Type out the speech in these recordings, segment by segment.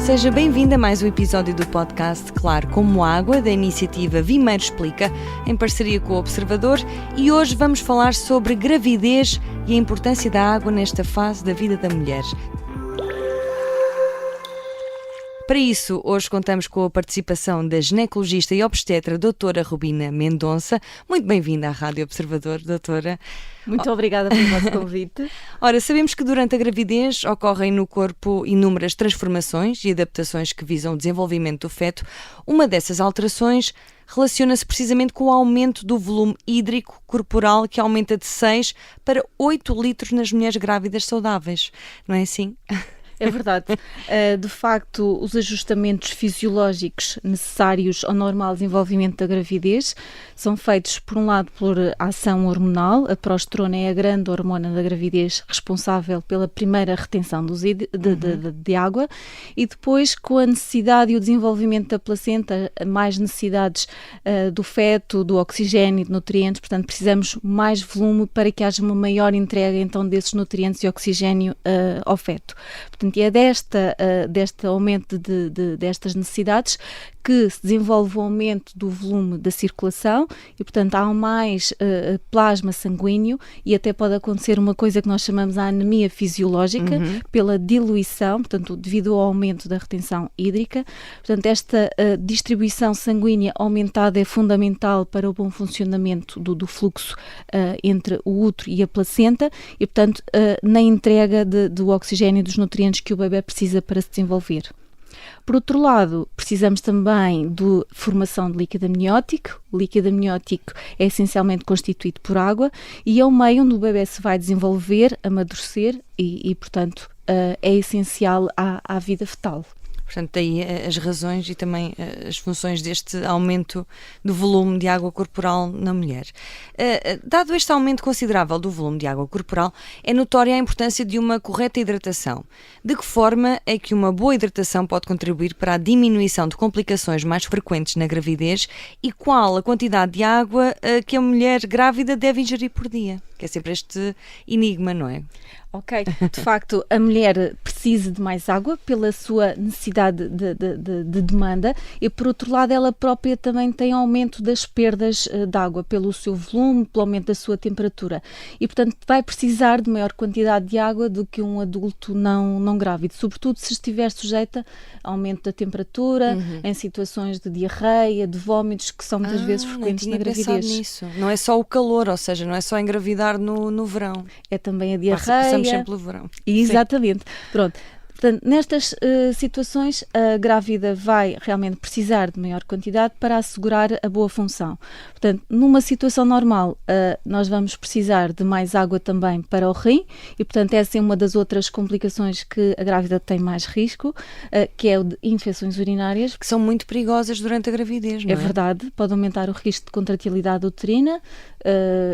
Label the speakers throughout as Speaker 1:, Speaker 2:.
Speaker 1: seja bem-vindo a mais um episódio do podcast Claro como Água, da iniciativa Vimeiro Explica, em parceria com o Observador, e hoje vamos falar sobre gravidez e a importância da água nesta fase da vida da mulher. Para isso, hoje contamos com a participação da ginecologista e obstetra doutora Rubina Mendonça. Muito bem-vinda à Rádio Observador, doutora.
Speaker 2: Muito obrigada pelo vosso convite.
Speaker 1: Ora, sabemos que durante a gravidez ocorrem no corpo inúmeras transformações e adaptações que visam o desenvolvimento do feto. Uma dessas alterações relaciona-se precisamente com o aumento do volume hídrico corporal, que aumenta de 6 para 8 litros nas mulheres grávidas saudáveis. Não é assim?
Speaker 2: É verdade. De facto, os ajustamentos fisiológicos necessários ao normal desenvolvimento da gravidez são feitos, por um lado, por ação hormonal. A progesterona é a grande hormona da gravidez responsável pela primeira retenção de água, e depois, com a necessidade e o desenvolvimento da placenta, mais necessidades do feto, do oxigênio, de nutrientes. Portanto, precisamos mais volume para que haja uma maior entrega, então, desses nutrientes e oxigênio ao feto. Portanto, e é deste aumento destas necessidades que se desenvolve o aumento do volume da circulação e, portanto, há mais plasma sanguíneo, e até pode acontecer uma coisa que nós chamamos a anemia fisiológica, pela diluição, portanto, devido ao aumento da retenção hídrica. Portanto, esta distribuição sanguínea aumentada é fundamental para o bom funcionamento do fluxo entre o útero e a placenta e, portanto, na entrega do oxigênio e dos nutrientes que o bebê precisa para se desenvolver. Por outro lado, precisamos também de formação de líquido amniótico. O líquido amniótico é essencialmente constituído por água e é o meio onde o bebê se vai desenvolver, amadurecer e portanto, é essencial à vida fetal.
Speaker 1: Portanto, daí as razões e também as funções deste aumento do volume de água corporal na mulher. Dado este aumento considerável do volume de água corporal, é notória a importância de uma correta hidratação. De que forma é que uma boa hidratação pode contribuir para a diminuição de complicações mais frequentes na gravidez, e qual a quantidade de água que a mulher grávida deve ingerir por dia? Que é sempre este enigma, não é?
Speaker 2: Ok, de facto a mulher precisa de mais água pela sua necessidade de demanda, e por outro lado ela própria também tem aumento das perdas de água pelo seu volume, pelo aumento da sua temperatura, e portanto vai precisar de maior quantidade de água do que um adulto não grávido, sobretudo se estiver sujeita a aumento da temperatura, em situações de diarreia, de vómitos, que são muitas vezes frequentes na gravidez.
Speaker 1: Nisso. Não é só o calor, ou seja, não é só engravidar no verão.
Speaker 2: É também a diarreia.
Speaker 1: Passamos sempre pelo verão.
Speaker 2: Exatamente. Pronto. Portanto, nestas situações, a grávida vai realmente precisar de maior quantidade para assegurar a boa função. Portanto, numa situação normal, nós vamos precisar de mais água também para o rim, e, portanto, essa é uma das outras complicações que a grávida tem mais risco, que é o de infecções urinárias.
Speaker 1: Que são muito perigosas durante a gravidez, não é?
Speaker 2: É verdade, pode aumentar o risco de contratilidade uterina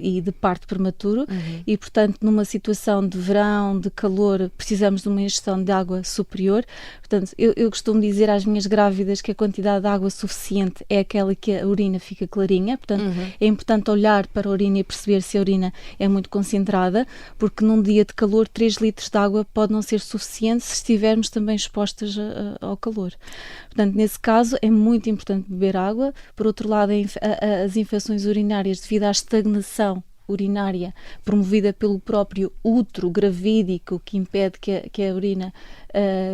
Speaker 2: e de parto prematuro, e, portanto, numa situação de verão, de calor, precisamos de uma ingestão de água superior. Portanto, eu costumo dizer às minhas grávidas que a quantidade de água suficiente é aquela que a urina fica clarinha. Portanto, é importante olhar para a urina e perceber se a urina é muito concentrada, porque num dia de calor 3 litros de água pode não ser suficiente se estivermos também expostas ao calor. Portanto, nesse caso é muito importante beber água. Por outro lado, as infecções urinárias devido à estagnação urinária promovida pelo próprio útero gravídico, que impede que a urina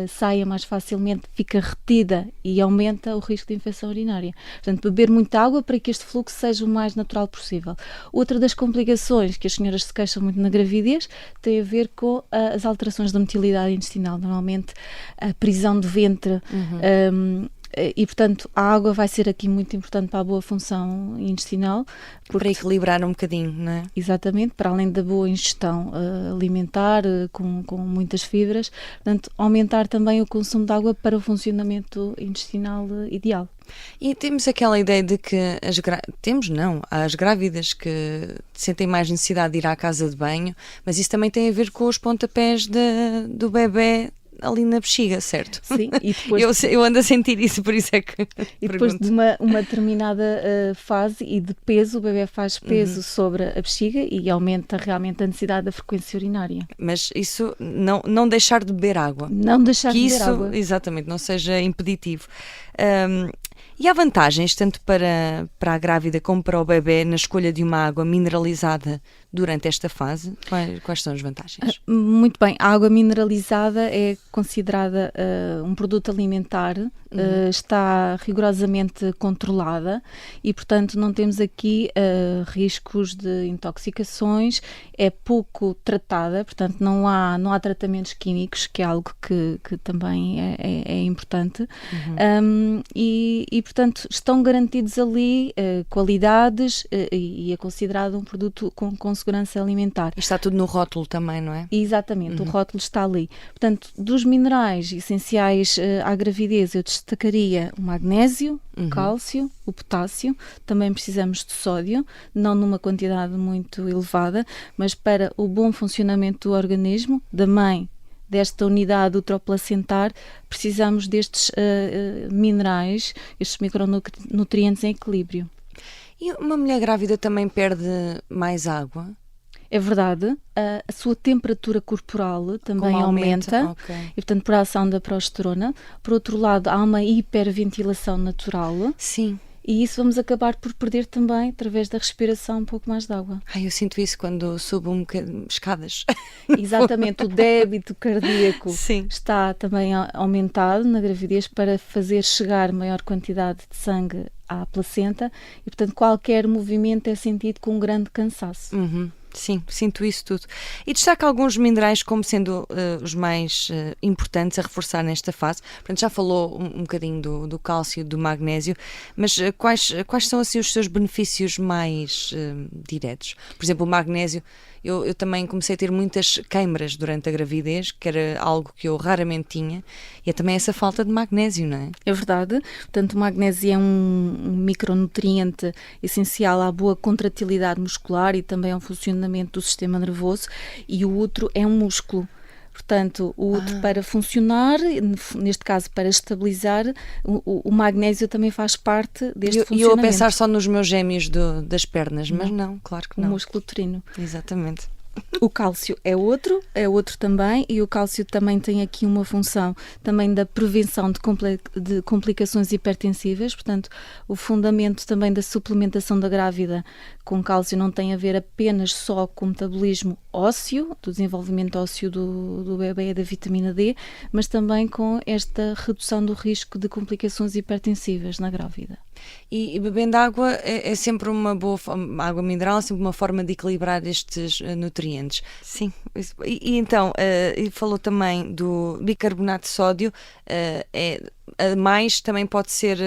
Speaker 2: saia mais facilmente, fica retida e aumenta o risco de infecção urinária. Portanto, beber muita água para que este fluxo seja o mais natural possível. Outra das complicações que as senhoras se queixam muito na gravidez tem a ver com as alterações da motilidade intestinal, normalmente a prisão do ventre, e, portanto, a água vai ser aqui muito importante para a boa função intestinal.
Speaker 1: Para equilibrar um bocadinho, não é?
Speaker 2: Exatamente, para além da boa ingestão alimentar, com muitas fibras. Portanto, aumentar também o consumo de água para o funcionamento intestinal ideal.
Speaker 1: E temos aquela ideia de que as grávidas que sentem mais necessidade de ir à casa de banho, mas isso também tem a ver com os pontapés do bebé ali na bexiga, certo?
Speaker 2: Sim, e depois...
Speaker 1: eu ando a sentir isso, por isso é que
Speaker 2: E depois
Speaker 1: pergunto.
Speaker 2: de uma determinada fase e de peso, o bebê faz peso sobre a bexiga e aumenta realmente a necessidade da frequência urinária.
Speaker 1: Mas isso, não deixar de beber água.
Speaker 2: Não deixar
Speaker 1: Que
Speaker 2: de beber
Speaker 1: isso,
Speaker 2: água.
Speaker 1: exatamente, não seja impeditivo. E há vantagens, tanto para a grávida como para o bebê, na escolha de uma água mineralizada durante esta fase? Quais são as vantagens?
Speaker 2: Muito bem, a água mineralizada é considerada um produto alimentar, está rigorosamente controlada e, portanto, não temos aqui riscos de intoxicações, é pouco tratada, portanto, não há tratamentos químicos, que é algo que também é importante, e, portanto, estão garantidos ali qualidades e é considerado um produto com segurança alimentar.
Speaker 1: E está tudo no rótulo também, não é?
Speaker 2: Exatamente, o rótulo está ali. Portanto, dos minerais essenciais à gravidez, eu destacaria o magnésio, o cálcio, o potássio. Também precisamos de sódio, não numa quantidade muito elevada, mas para o bom funcionamento do organismo, da mãe, desta unidade uteroplacentar, precisamos destes minerais, estes micronutrientes em equilíbrio.
Speaker 1: E uma mulher grávida também perde mais água?
Speaker 2: É verdade, a sua temperatura corporal também
Speaker 1: Como
Speaker 2: aumenta,
Speaker 1: ok.
Speaker 2: e portanto por ação da progesterona. Por outro lado, há uma hiperventilação natural
Speaker 1: Sim.
Speaker 2: e isso vamos acabar por perder também através da respiração um pouco mais de água.
Speaker 1: Ai, eu sinto isso quando subo um bocadinho escadas.
Speaker 2: Exatamente, o débito cardíaco
Speaker 1: Sim.
Speaker 2: está também aumentado na gravidez para fazer chegar maior quantidade de sangue à placenta e portanto qualquer movimento é sentido com um grande cansaço.
Speaker 1: Sim, sinto isso tudo. E destaca alguns minerais como sendo os mais importantes a reforçar nesta fase. Portanto, já falou um bocadinho do cálcio e do magnésio, mas quais são assim os seus benefícios mais diretos? Por exemplo, o magnésio, eu também comecei a ter muitas queimbras durante a gravidez, que era algo que eu raramente tinha, e é também essa falta de magnésio, não é?
Speaker 2: É verdade, portanto o magnésio é um micronutriente essencial à boa contratilidade muscular e também ao funcionamento do sistema nervoso, e o útero é um músculo. Portanto, o útero para funcionar, neste caso para estabilizar, o magnésio também faz parte deste funcionamento.
Speaker 1: E eu a pensar só nos meus gêmeos das pernas, mas não, claro que
Speaker 2: o
Speaker 1: não.
Speaker 2: músculo uterino.
Speaker 1: Exatamente.
Speaker 2: O cálcio é outro também, e o cálcio também tem aqui uma função também da prevenção de complicações hipertensivas, portanto o fundamento também da suplementação da grávida com cálcio não tem a ver apenas só com o metabolismo ósseo, do desenvolvimento ósseo do bebê e da vitamina D, mas também com esta redução do risco de complicações hipertensivas na grávida.
Speaker 1: E bebendo água é sempre uma boa água mineral, é sempre uma forma de equilibrar estes nutrientes. Sim. E então, falou também do bicarbonato de sódio, a mais também pode ser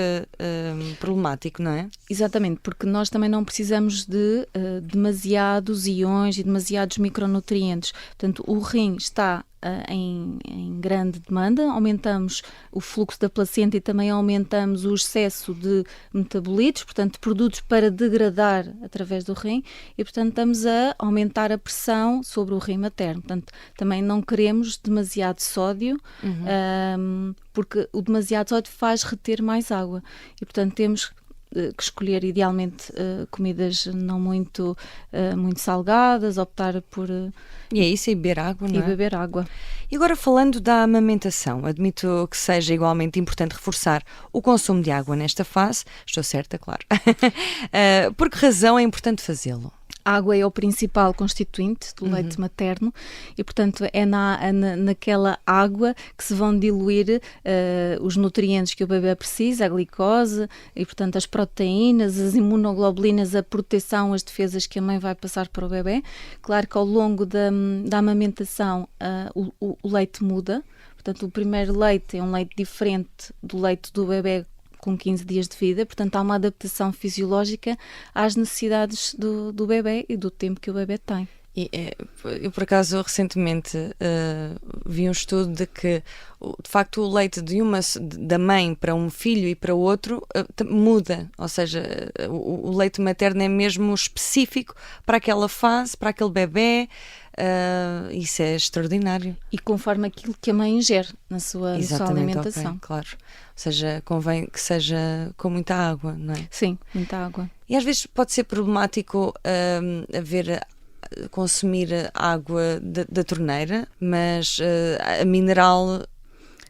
Speaker 1: problemático, não é?
Speaker 2: Exatamente, porque nós também não precisamos de demasiados íons e demasiados micronutrientes. Portanto, o rim está em grande demanda, aumentamos o fluxo da placenta e também aumentamos o excesso de metabolitos, portanto, produtos para degradar através do rim, e, portanto, estamos a aumentar a pressão sobre o rim materno. Portanto, também não queremos demasiado sódio, porque o demasiado sódio faz reter mais água e, portanto, temos que escolher idealmente comidas não muito salgadas, optar por...
Speaker 1: E é isso, e beber água, não é?
Speaker 2: E beber água.
Speaker 1: E agora falando da amamentação, admito que seja igualmente importante reforçar o consumo de água nesta fase, estou certa, claro. Por que razão é importante fazê-lo?
Speaker 2: A água é o principal constituinte do leite materno e, portanto, é naquela água que se vão diluir os nutrientes que o bebê precisa, a glicose e, portanto, as proteínas, as imunoglobulinas, a proteção, as defesas que a mãe vai passar para o bebê. Claro que ao longo da amamentação o leite muda, portanto, o primeiro leite é um leite diferente do leite do bebê com 15 dias de vida, portanto há uma adaptação fisiológica às necessidades do bebê e do tempo que o bebê tem.
Speaker 1: Eu por acaso recentemente vi um estudo de que de facto o leite da mãe para um filho e para o outro muda, ou seja, o leite materno é mesmo específico para aquela fase, para aquele bebê. isso é extraordinário.
Speaker 2: E conforme aquilo que a mãe ingere na sua alimentação.
Speaker 1: Okay, claro. Ou seja, convém que seja com muita água, não é?
Speaker 2: Sim, muita água.
Speaker 1: E às vezes pode ser problemático consumir água da torneira, mas a mineral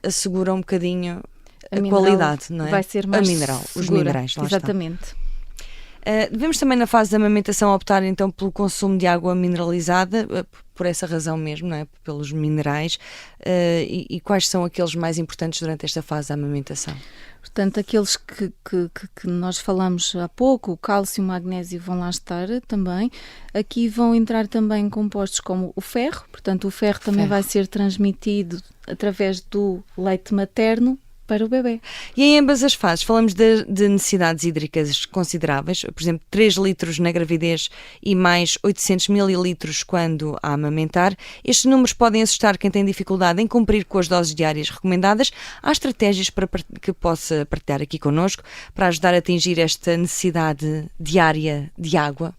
Speaker 1: assegura um bocadinho a qualidade, não é?
Speaker 2: Vai ser mais
Speaker 1: segura. Os minerais, lá
Speaker 2: exatamente.
Speaker 1: Está. Devemos também na fase da amamentação optar então pelo consumo de água mineralizada, por essa razão mesmo, não é? Pelos minerais, e quais são aqueles mais importantes durante esta fase da amamentação?
Speaker 2: Portanto, aqueles que nós falamos há pouco, o cálcio e o magnésio vão lá estar também. Aqui vão entrar também compostos como o ferro, portanto o ferro também vai ser transmitido através do leite materno para o bebê.
Speaker 1: E em ambas as fases falamos de necessidades hídricas consideráveis, por exemplo, 3 litros na gravidez e mais 800 mililitros quando a amamentar. Estes números podem assustar quem tem dificuldade em cumprir com as doses diárias recomendadas. Há estratégias que possa partilhar aqui connosco para ajudar a atingir esta necessidade diária de água?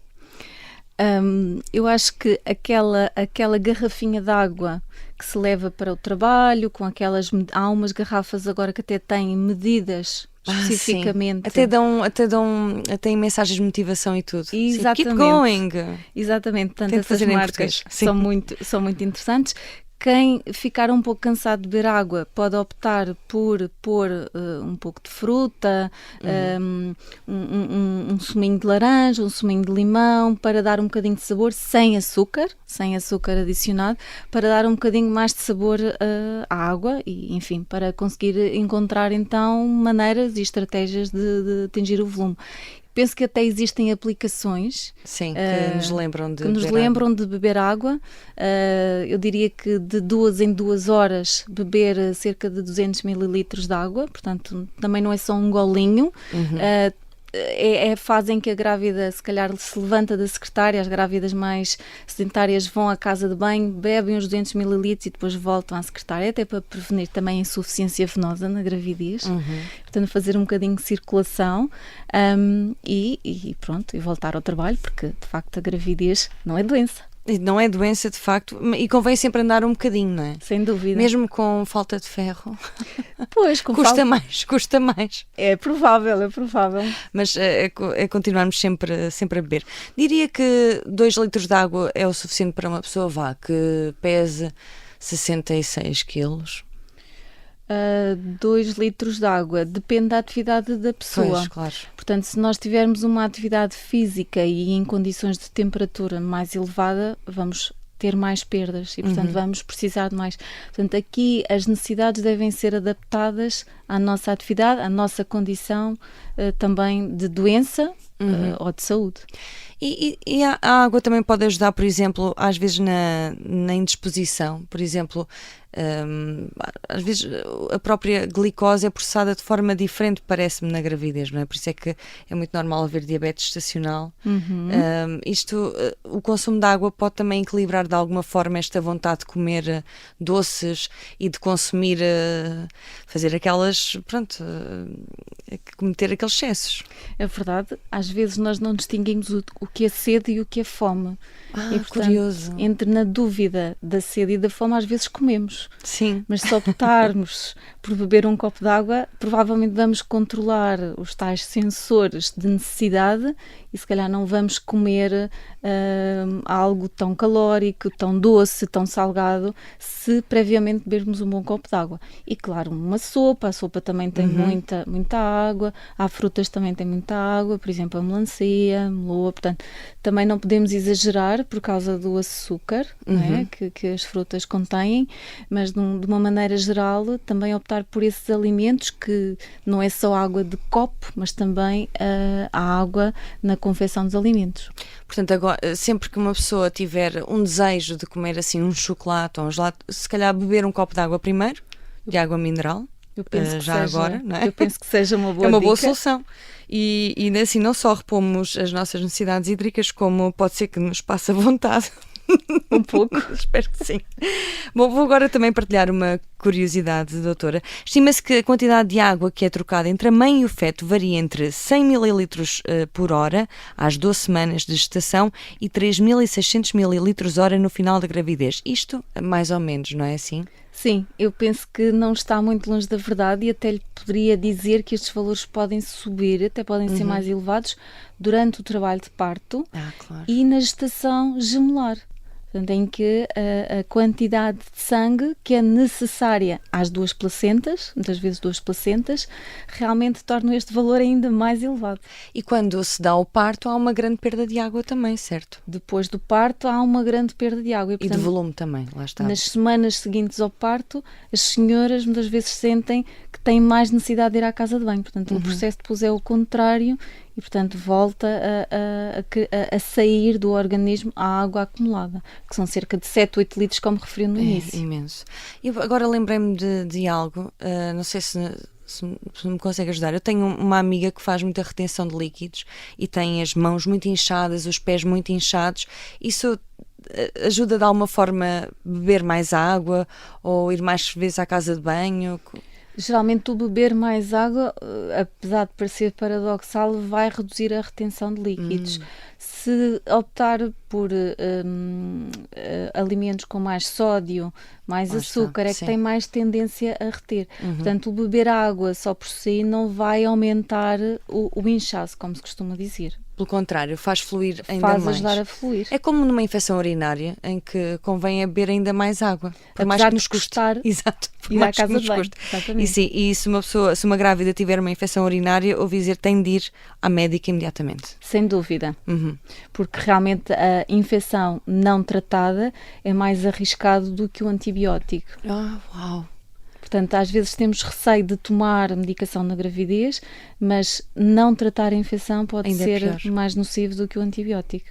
Speaker 2: Eu acho que aquela garrafinha de água que se leva para o trabalho, com há umas garrafas agora que até têm medidas especificamente.
Speaker 1: Até mensagens de motivação e tudo.
Speaker 2: Exatamente.
Speaker 1: Keep going.
Speaker 2: Exatamente, portanto essas marcas são muito interessantes. Quem ficar um pouco cansado de beber água pode optar por pôr um pouco de fruta, um suminho de laranja, um suminho de limão, para dar um bocadinho de sabor, sem açúcar adicionado, para dar um bocadinho mais de sabor à água e, enfim, para conseguir encontrar então maneiras e estratégias de atingir o volume. Penso que até existem aplicações
Speaker 1: que nos lembram
Speaker 2: de beber água. Eu diria que de 2 em 2 horas beber cerca de 200 mililitros de água, portanto também não é só um golinho. É a fase em que a grávida se calhar se levanta da secretária, as grávidas mais sedentárias vão à casa de banho, bebem os 200 mililitros e depois voltam à secretária, até para prevenir também a insuficiência venosa na gravidez. Portanto, fazer um bocadinho de circulação e pronto, e voltar ao trabalho, porque de facto a gravidez não é doença.
Speaker 1: Não é doença, de facto, e convém sempre andar um bocadinho, não é?
Speaker 2: Sem dúvida.
Speaker 1: Mesmo com falta de ferro.
Speaker 2: Pois,
Speaker 1: custa mais.
Speaker 2: É provável.
Speaker 1: Mas é continuarmos sempre a beber. Diria que 2 litros de água é o suficiente para uma pessoa que pese 66 quilos.
Speaker 2: 2 litros de água, depende da atividade da pessoa.
Speaker 1: Pois, claro.
Speaker 2: Portanto, se nós tivermos uma atividade física e em condições de temperatura mais elevada, vamos ter mais perdas e, portanto, vamos precisar de mais. Portanto, aqui as necessidades devem ser adaptadas à nossa atividade, à nossa condição também de doença ou de saúde.
Speaker 1: E a água também pode ajudar, por exemplo, às vezes na indisposição. Por exemplo, às vezes a própria glicose é processada de forma diferente, parece-me, na gravidez, não é? Por isso é que é muito normal haver diabetes estacional. O consumo de água pode também equilibrar de alguma forma esta vontade de comer doces e de consumir, fazer aquelas, cometer aqueles excessos.
Speaker 2: É verdade, às vezes nós não distinguimos o que é sede e o que é fome. E, portanto,
Speaker 1: curioso.
Speaker 2: Entre na dúvida da sede e da fome, às vezes comemos.
Speaker 1: Sim.
Speaker 2: Mas se optarmos por beber um copo de água, provavelmente vamos controlar os tais sensores de necessidade e se calhar não vamos comer algo tão calórico, tão doce, tão salgado, se previamente bebermos um bom copo de água. E claro, uma sopa, a sopa também tem muita água, há frutas que também têm muita água, por exemplo a melancia, a meloa, portanto também não podemos exagerar por causa do açúcar, não é? que as frutas contêm, mas de uma maneira geral também optar por esses alimentos que não é só água de copo, mas também a água na confecção dos alimentos.
Speaker 1: Portanto, agora, sempre que uma pessoa tiver um desejo de comer assim um chocolate ou um gelado, se calhar beber um copo de água primeiro, de água mineral,
Speaker 2: eu penso que
Speaker 1: já
Speaker 2: seja,
Speaker 1: agora, não é?
Speaker 2: Eu penso que seja uma boa
Speaker 1: É uma
Speaker 2: dica.
Speaker 1: boa solução. E assim não só repomos as nossas necessidades hídricas, como pode ser que nos passe a vontade
Speaker 2: Um pouco.
Speaker 1: Espero que sim. Bom, vou agora também partilhar uma curiosidade, doutora. Estima-se que a quantidade de água que é trocada entre a mãe e o feto varia entre 100 ml por hora, às 12 semanas de gestação, e 3.600 ml hora no final da gravidez. Isto, mais ou menos, não é assim?
Speaker 2: Sim, eu penso que não está muito longe da verdade e até lhe poderia dizer que estes valores podem subir, até podem ser mais elevados durante o trabalho de parto
Speaker 1: Claro.
Speaker 2: e na gestação gemelar. Portanto, em que a quantidade de sangue que é necessária às duas placentas, muitas vezes duas placentas, realmente torna este valor ainda mais elevado.
Speaker 1: E quando se dá o parto, há uma grande perda de água também, certo?
Speaker 2: Depois do parto há uma grande perda de água.
Speaker 1: E de volume também, lá está.
Speaker 2: Nas semanas seguintes ao parto, as senhoras muitas vezes sentem que têm mais necessidade de ir à casa de banho. Portanto, o processo depois é o contrário e, portanto, volta a sair do organismo a água acumulada, que são cerca de 7, 8 litros, como referiu no início.
Speaker 1: É imenso. E agora lembrei-me de algo, não sei se me consegue ajudar. Eu tenho uma amiga que faz muita retenção de líquidos e tem as mãos muito inchadas, os pés muito inchados. Isso ajuda de alguma forma a beber mais água ou ir mais vezes à casa de banho?
Speaker 2: Geralmente o beber mais água, apesar de parecer paradoxal, vai reduzir a retenção de líquidos. Se optar por alimentos com mais sódio, mais açúcar, é que tem mais tendência a reter. Portanto, o beber água só por si não vai aumentar o inchaço, como se costuma dizer.
Speaker 1: Pelo contrário, faz fluir ainda mais.
Speaker 2: Faz ajudar a fluir.
Speaker 1: É como numa infecção urinária, em que convém beber ainda mais água. Por
Speaker 2: Apesar
Speaker 1: mais que
Speaker 2: de
Speaker 1: nos custe.
Speaker 2: Exato.
Speaker 1: Por mais que nos custe. E se uma grávida tiver uma infecção urinária, ouvi dizer, tem de ir à médica imediatamente.
Speaker 2: Sem dúvida. Porque realmente a infecção não tratada é mais arriscado do que o antibiótico.
Speaker 1: Uau!
Speaker 2: Portanto, às vezes temos receio de tomar medicação na gravidez, mas não tratar a infecção pode
Speaker 1: ainda
Speaker 2: ser
Speaker 1: pior.
Speaker 2: mais nocivo do que o antibiótico.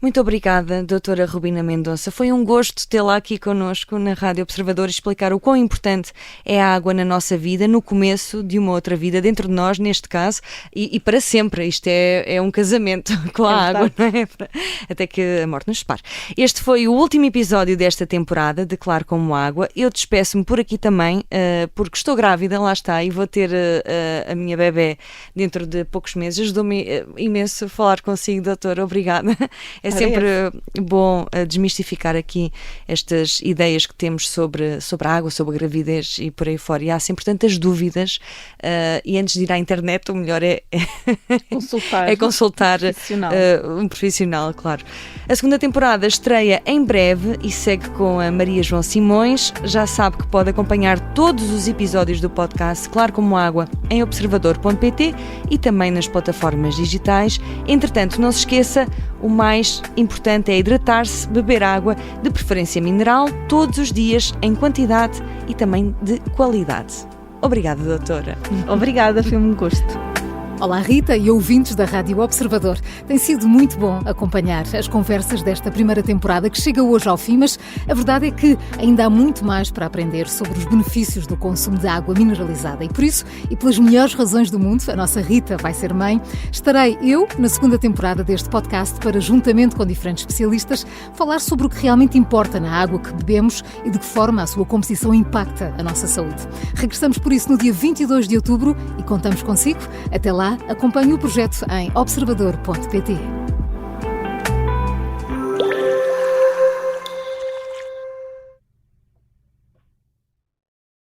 Speaker 1: Muito obrigada, doutora Rubina Mendonça. Foi um gosto tê-la aqui connosco na Rádio Observador e explicar o quão importante é a água na nossa vida, no começo de uma outra vida, dentro de nós, neste caso, e para sempre. Isto é um casamento com a água, não é? Até que a morte nos separe. Este foi o último episódio desta temporada de Claro Como Água. Eu despeço-me por aqui também, porque estou grávida, lá está, e vou ter a minha bebé dentro de poucos meses. Ajudou-me imenso a falar consigo, doutora. Obrigada. É sempre bom desmistificar aqui estas ideias que temos sobre a água, sobre a gravidez e por aí fora. E há sempre tantas dúvidas e antes de ir à internet o melhor é consultar um profissional, claro. A segunda temporada estreia em breve e segue com a Maria João Simões. Já sabe que pode acompanhar todos os episódios do podcast Claro Como Água em observador.pt e também nas plataformas digitais. Entretanto, não se esqueça, o mais importante é hidratar-se, beber água, de preferência mineral, todos os dias, em quantidade e também de qualidade. Obrigada, doutora.
Speaker 2: Obrigada, foi um gosto.
Speaker 3: Olá Rita e ouvintes da Rádio Observador. Tem sido muito bom acompanhar as conversas desta primeira temporada que chega hoje ao fim, mas a verdade é que ainda há muito mais para aprender sobre os benefícios do consumo de água mineralizada. E por isso, e pelas melhores razões do mundo, a nossa Rita vai ser mãe, estarei eu na segunda temporada deste podcast para, juntamente com diferentes especialistas, falar sobre o que realmente importa na água que bebemos e de que forma a sua composição impacta a nossa saúde. Regressamos por isso no dia 22 de outubro e contamos consigo. Até lá, acompanhe o projeto em observador.pt.